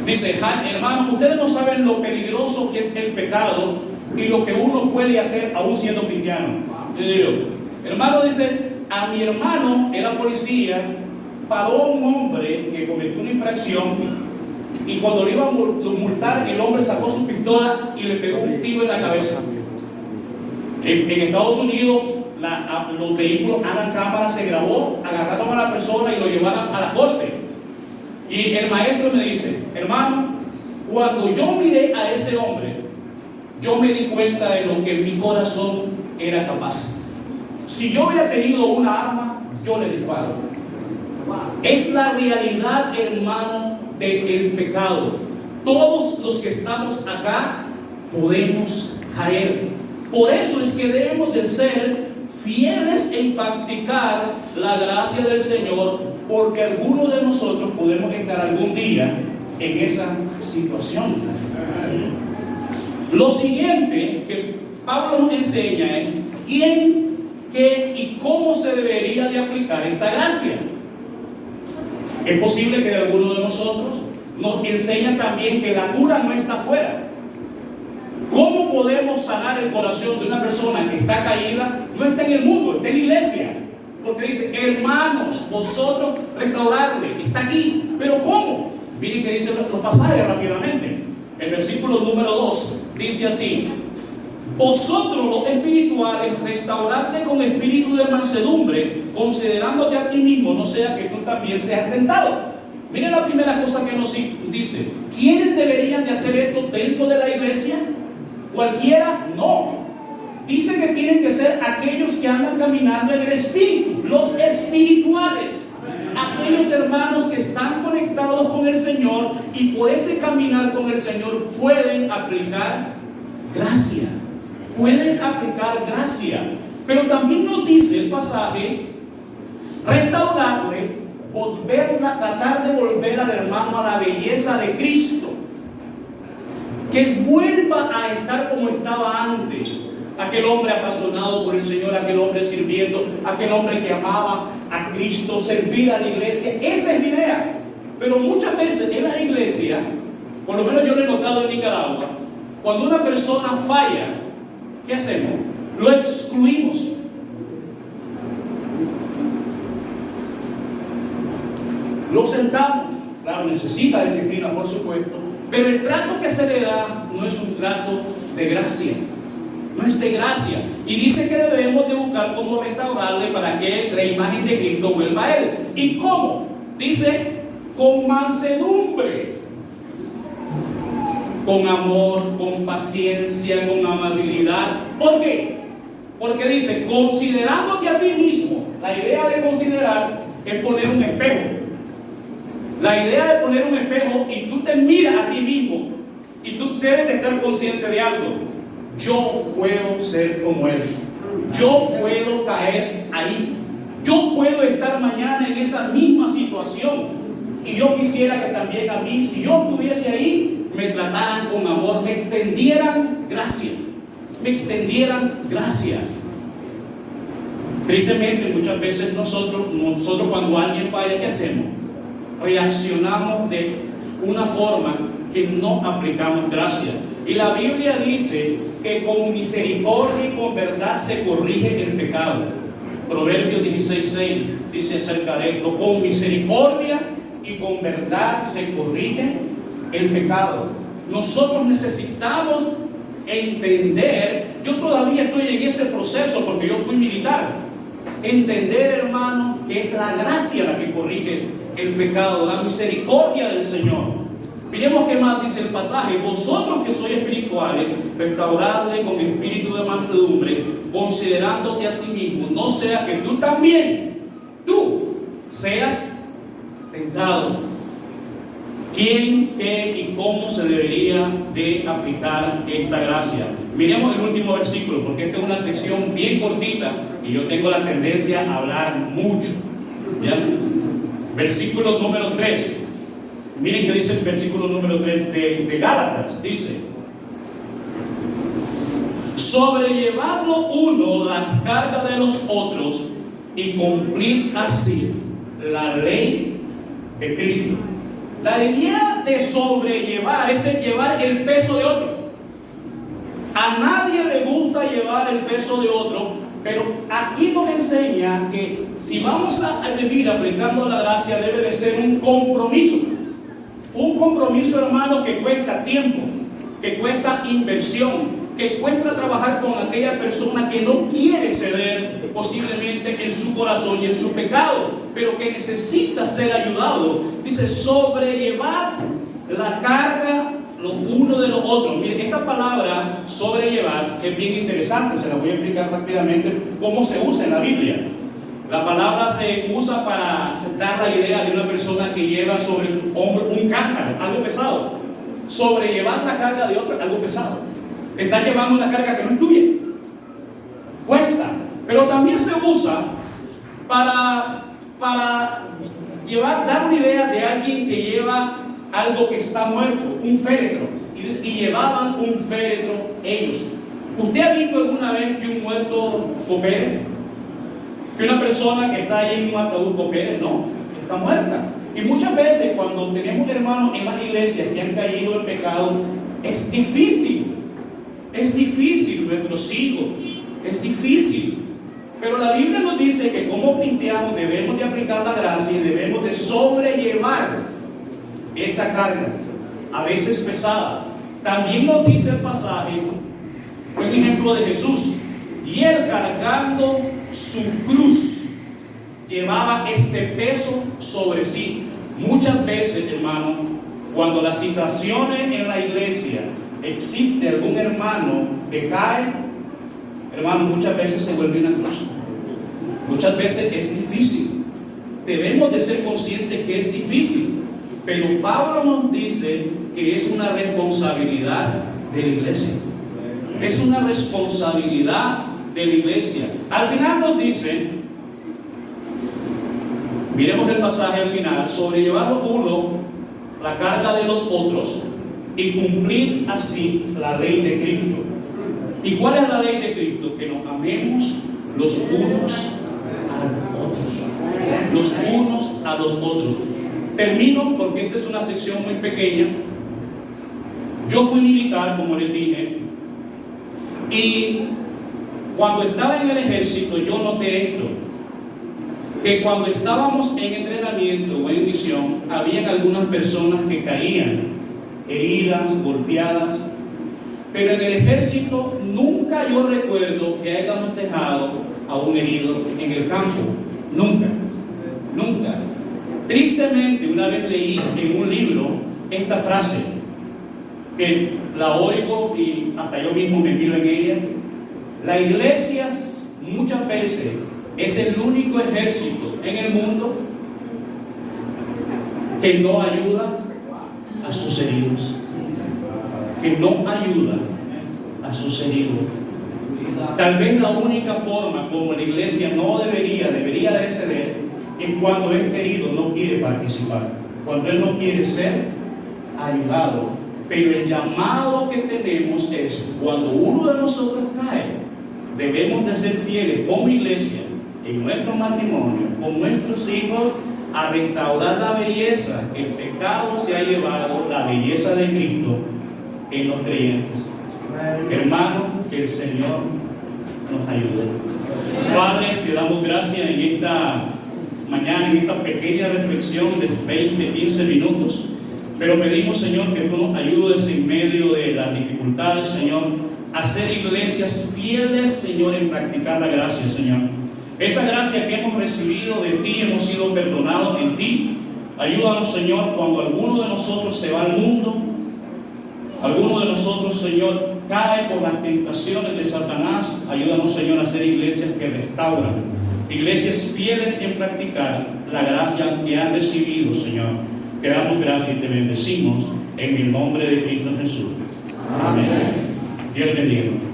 Dice: hermanos, ustedes no saben lo peligroso que es el pecado y lo que uno puede hacer aún siendo cristiano. Yo digo, hermano, dice, a mi hermano era policía, paró a un hombre que cometió una infracción, y cuando le iba a multar, el hombre sacó su pistola y le pegó un tiro en la cabeza. En Estados Unidos, los vehículos andan cámaras, se grabó, agarraron a la persona y lo llevaron a la corte. Y el maestro me dice: hermano, cuando yo miré a ese hombre, yo me di cuenta de lo que mi corazón era capaz. Si yo hubiera tenido una arma, yo le disparo. Es la realidad, hermano, del pecado. Todos los que estamos acá podemos caer. Por eso es que debemos de ser fieles en practicar la gracia del Señor, porque algunos de nosotros podemos estar algún día en esa situación. Lo siguiente que Pablo nos enseña es quién, qué y cómo se debería de aplicar esta gracia. Es posible que algunos de nosotros nos enseñan también que la cura no está afuera. ¿Cómo podemos sanar el corazón de una persona que está caída? No está en el mundo, está en la iglesia. Porque dice: hermanos, vosotros restaurarle, está aquí. ¿Pero cómo? Miren que dicen los pasajes rápidamente. El versículo número 2 dice así: vosotros los espirituales, restauradle con espíritu de mansedumbre, considerándote a ti mismo, no sea que tú también seas tentado. Miren la primera cosa que nos dice: ¿quiénes deberían de hacer esto dentro de la iglesia? ¿Cualquiera? No. Dice que tienen que ser aquellos que andan caminando en el espíritu, los espirituales, aquellos hermanos que están conectados con el Señor, y por ese caminar con el Señor pueden aplicar gracia. Pueden aplicar gracia. Pero también nos dice el pasaje: restaurarle, tratar de volver al hermano a la belleza de Cristo, que vuelva a estar como estaba antes. Aquel hombre apasionado por el Señor, aquel hombre sirviendo, aquel hombre que amaba a Cristo, servir a la iglesia. Esa es la idea. Pero muchas veces en la iglesia, por lo menos yo lo he notado en Nicaragua, cuando una persona falla, ¿qué hacemos? Lo excluimos. Lo sentamos. Claro, necesita disciplina, por supuesto, pero el trato que se le da no es un trato de gracia. No es de gracia. Y dice que debemos de buscar cómo restaurarle para que la imagen de Cristo vuelva a él. ¿Y cómo? Dice: con mansedumbre, con amor, con paciencia, con amabilidad. ¿Por qué? Porque dice: considerándote a ti mismo. La idea de considerar es poner un espejo. La idea de poner un espejo y tú te miras a ti mismo y tú debes de estar consciente de algo. Yo puedo ser como él. Yo puedo caer ahí. Yo puedo estar mañana en esa misma situación. Y yo quisiera que también a mí, si yo estuviese ahí, me trataran con amor, me extendieran gracia. Me extendieran gracia. Tristemente, muchas veces nosotros cuando alguien falla, ¿qué hacemos? Reaccionamos de una forma que no aplicamos gracia. Y la Biblia dice que con misericordia y con verdad se corrige el pecado. Proverbios 16:6 dice acerca de esto: con misericordia y con verdad se corrige el pecado. Nosotros necesitamos entender, yo todavía estoy en ese proceso porque yo fui militar, entender, hermano, que es la gracia la que corrige el pecado, la misericordia del Señor. Miremos qué más dice el pasaje: vosotros que sois espirituales, restauradle con espíritu de mansedumbre, considerándote a sí mismo, no sea que tú también, seas tentado. ¿Quién, qué y cómo se debería de aplicar esta gracia? Miremos el último versículo, porque esta es una sección bien cortita y yo tengo la tendencia a hablar mucho. ¿Bien? Versículo número 3. Miren que dice el versículo número 3 de Gálatas. Dice: sobrellevarlo uno la carga de los otros y cumplir así la ley de Cristo. La idea de sobrellevar es el llevar el peso de otro. A nadie le gusta llevar el peso de otro, pero aquí nos enseña que si vamos a vivir aplicando la gracia, debe de ser un compromiso. Un compromiso, hermano, que cuesta tiempo, que cuesta inversión, que cuesta trabajar con aquella persona que no quiere ceder posiblemente en su corazón y en su pecado, pero que necesita ser ayudado. Dice, sobrellevar la carga lo uno de los otros. Miren, esta palabra sobrellevar es bien interesante, se la voy a explicar rápidamente cómo se usa en la Biblia. La palabra se usa para dar la idea de una persona que lleva sobre su hombro un cántaro, algo pesado. Sobrellevar la carga de otro, algo pesado. Estás llevando una carga que no es tuya. Cuesta. Pero también se usa para dar la idea de alguien que lleva algo que está muerto, un féretro. Y llevaban un féretro ellos. ¿Usted ha visto alguna vez que un muerto coopere? Que una persona que está ahí en un ataúd coopere, no, está muerta. Y muchas veces cuando tenemos hermanos en las iglesias que han caído en pecado, es difícil nuestros hijos, es difícil. Pero la Biblia nos dice que como cristianos debemos de aplicar la gracia y debemos de sobrellevar esa carga, a veces pesada. También nos dice el pasaje, un ejemplo de Jesús, y él cargando su cruz llevaba este peso sobre sí. Muchas veces, hermano, cuando las situaciones en la iglesia existe algún hermano que cae, hermano, muchas veces se vuelve una cruz. Muchas veces es difícil. Debemos de ser conscientes que es difícil. Pero Pablo nos dice que es una responsabilidad de la iglesia. Es una responsabilidad de la iglesia. Al final nos dice, miremos el pasaje al final, sobrellevar uno la carga de los otros y cumplir así la ley de Cristo. ¿Y cuál es la ley de Cristo? Que nos amemos los unos a los otros. Los unos a los otros. Termino porque esta es una sección muy pequeña. Yo fui militar, como les dije, y cuando estaba en el ejército yo noté esto, que cuando estábamos en entrenamiento o en misión, habían algunas personas que caían heridas, golpeadas, pero en el ejército nunca yo recuerdo que hayamos dejado a un herido en el campo, nunca. Tristemente, una vez leí en un libro esta frase, que la oigo y hasta yo mismo me miro en ella. La iglesia muchas veces es el único ejército en el mundo que no ayuda a sus heridos. Que no ayuda a sus heridos. Tal vez la única forma como la iglesia no debería de ceder es cuando este herido no quiere participar, cuando él no quiere ser ayudado. Pero el llamado que tenemos es, cuando uno de nosotros cae, debemos de ser fieles como iglesia, en nuestro matrimonio, con nuestros hijos, a restaurar la belleza que el pecado se ha llevado, la belleza de Cristo en los creyentes. Hermano, que el Señor nos ayude. Padre, te damos gracias en esta mañana, en esta pequeña reflexión de 20, 15 minutos. Pero pedimos, Señor, que tú nos ayudes en medio de las dificultades, Señor, a ser iglesias fieles, Señor, en practicar la gracia, Señor. Esa gracia que hemos recibido de ti, hemos sido perdonados en ti. Ayúdanos, Señor, cuando alguno de nosotros se va al mundo, alguno de nosotros, Señor, cae por las tentaciones de Satanás. Ayúdanos, Señor, a ser iglesias que restauran, iglesias fieles en practicar la gracia que han recibido, Señor. Te damos gracias y te bendecimos en el nombre de Cristo Jesús. Amén. Dios bendiga.